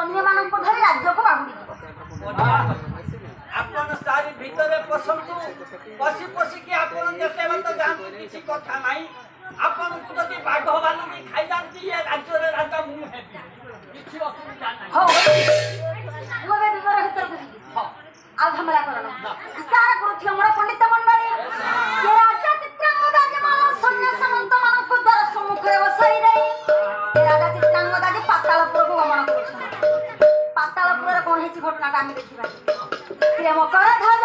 अन्य मानक धरि राज्य को बाहुडी आपण सारी भीतर पसंतु पसी पसी के आपण जते मत जानती किछि कथा नाही आपण को जदी बाघ भालू भी खाई जानती ये राज्य रे राजा मु है किछि असुविधा नाही हो मोबे विवर हितर हो आ हमरा करन विचार करू हमरा पंडित मंडली ये राजा चित्रांगदा जे मान सैन्य समंत मानक द्वार सम्मुखरे बसाई रे ये राजा चित्रांगदा जे पातालपुर को गमन करू पातालपुर रे कोन हेछि घटना का हम देखिबा प्रेम कर धज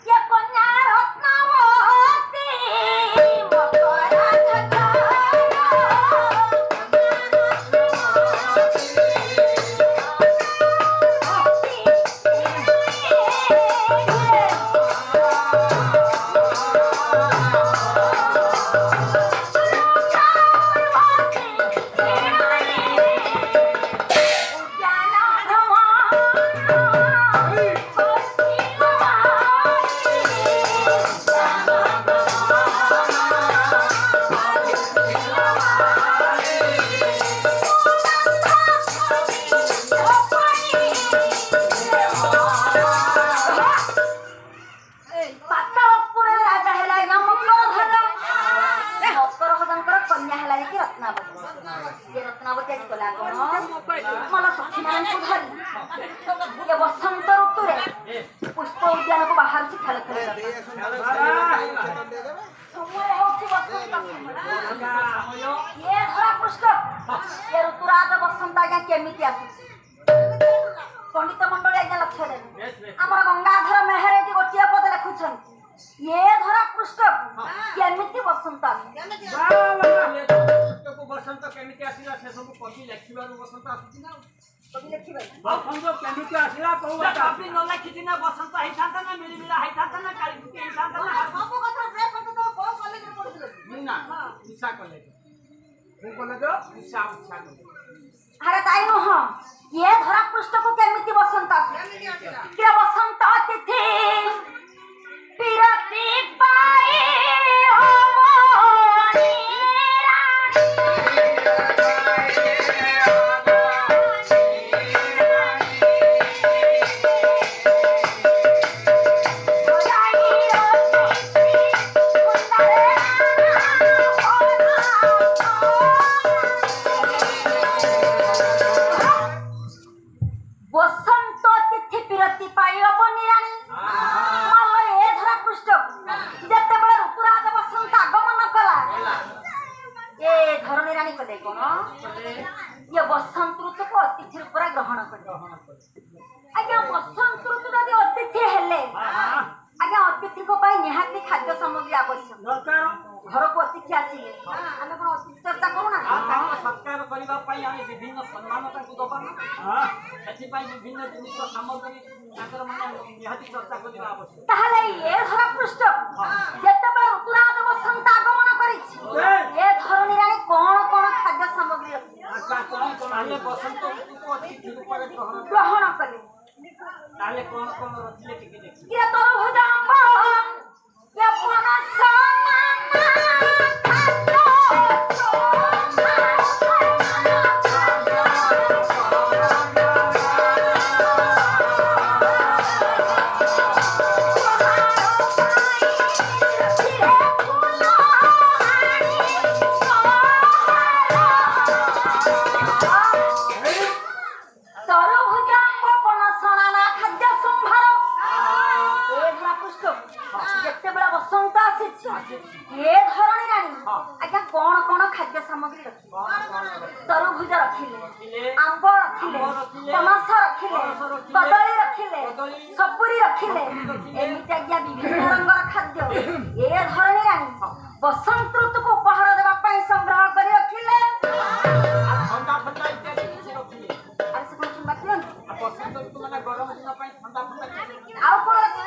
ये कन्या रत्नावती मकर धज बसंत ऋतु पुष्प उद्यान को बाहर से खेल ये धरा पृष्ठ ये ऋतुराज बसंत आज्ञा केमिति आसी पंडित मंडली आज्ञा लक्ष्य देवे आमर गंगाधर मेहर एटी गोटिए पद लिखुछन ये धरा पृष्ठ केमिति बसंत आसी बसंत केमिति आसीला से सब कवि लिखिबार बसंत आसी ना कवि लिखिबा बसंत केमिति आसीला कहू कवि न लिखि ना बसंत हिसाता ना मिली मिला हिसाता ना काली कुटी हिसाता ना सब कथा ब्रेक करते तो को कॉलेज रे पढुले ना इच्छा कॉलेज को कॉलेज इच्छा कॉलेज अरे ताई न ये धरा पृष्ठ को केमिति बसंत आसी के बसंत अतिथि पिरती पाए हो ये बसंत ऋतु को अतिथि रूप ग्रहण कर आज्ञा बसंत ऋतु जदि अतिथि हेले आज्ञा अतिथि को पाई निहाती खाद्य सामग्री आवश्यक घर को अतिथि आसिले आमे कोन अतिथि चर्चा करू ना सत्कार करिबा पाई आमे विभिन्न सम्मान ताकु दबा एथि पाई विभिन्न जिनिस सामग्री ताकर माने निहाती चर्चा करिबा आवश्यक ताहले ये धरा पृष्ठ जेतबे ऋतुराज बसंत आगमन करिछि ये धरणी रानी कोन कोन खाद्य सामग्री रखि अच्छा कोन आले बसंत ऋतु को अतिथि रूप ग्रहण कले ताले कोन कोन रखिले टिके देखि ये तरभुज आंबा ये पनस ये धरणी रानी आज्ञा कौन कौन खाद्य सामग्री रखिले तरभुज रखिले आंब रखिले पनस रखिले कदली रखिले सपुरी रखिले एमिति आज्ञा विभिन्न रंगर खाद्य ये धरणी रानी बसंत ऋतु को उपहार देवा पई संग्रह करी रखिले ठंडा ठंडा इत्यादि किछि रखिले अरे से कोन बात न बसंत ऋतु माने गरम दिन पई ठंडा ठंडा आउ कोन रखिले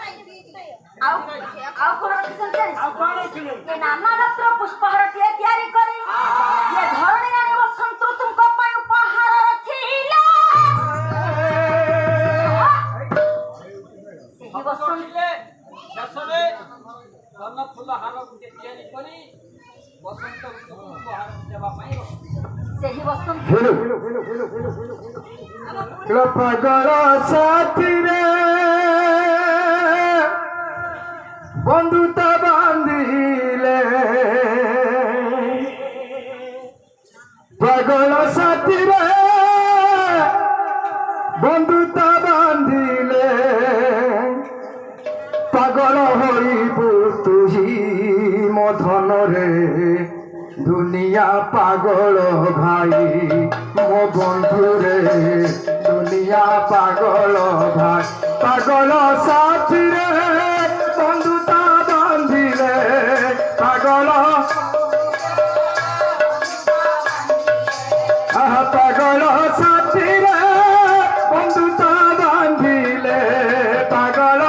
ये नाना रत्न पुष्पहार तैयारी करी ये धरणी रानी बसंत ऋतु को पई उपहार रखिले सेही बसंत शसरे धन फूल हार तैयारी करी बसंत ऋतु उपहार देवा पई ସେହି ବସନ୍ତ ପାଗଳ ସାଥିରେ ବନ୍ଧୁତା ବାନ୍ଧିଲେ ପାଗଳ ସାଥିରେ ବନ୍ଧୁତା ବାନ୍ଧିଲେ ପାଗଳ ହୋଇବୁ ତୁହି ମୋ ଧନରେ দুনিয়া পাগল ভাই মো বন্ধুরে দুনিয়া পাগল ভাই পাগল সাথীরে বন্ধুতা বান্ধিলে পাগল পাগল সাথীরে বন্ধুতা বান্ধিলে পাগল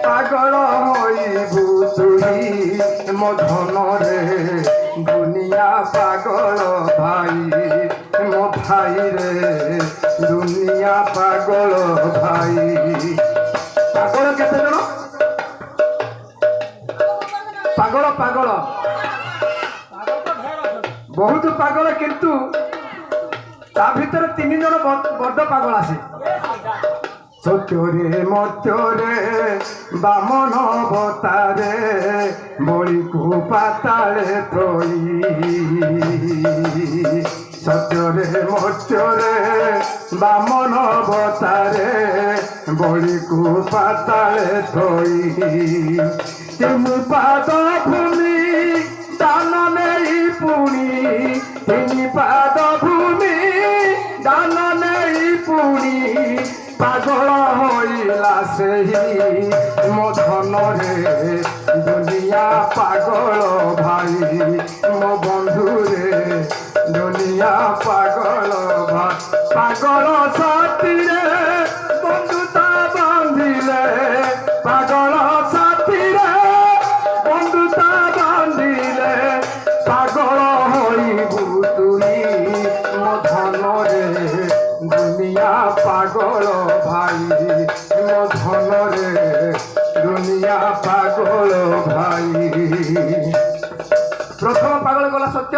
পাগল হইবু তুই মো ধনরে দুনিয়া পাগল ভাই মো ভাই রে দুনিয়া পাগল ভাই পাগল কেতে জন পাগল পাগল বহুত পাগল কিন্তু তা ভিতরে 3 জন বড় পাগল আছে সত্যরে মত্যরে বামন অবতারে বলিকু পাতালে থই সত্যরে মত্যরে বামন অবতারে বলিকু পাতালে থই তিনি পাদ ভূমি দান নেই পুনি তিনি পাদ ভূমি দান নেই পুনি পাগল হইলা সেই মো ধনরে দুনিয়া পাগল ভাই মো বন্ধুরে দুনিয়া পাগল ভাই পাগল সাথীরে বন্ধুতা বান্ধিলে পাগল সাথীরে বন্ধুতা বান্ধিলে পাগল হইবু তুই মো ধনরে দুনিয়া পাগল ভাই মো ধনরে দুনিয়া পাগল ভাই প্রথম পাগল গলা সত্য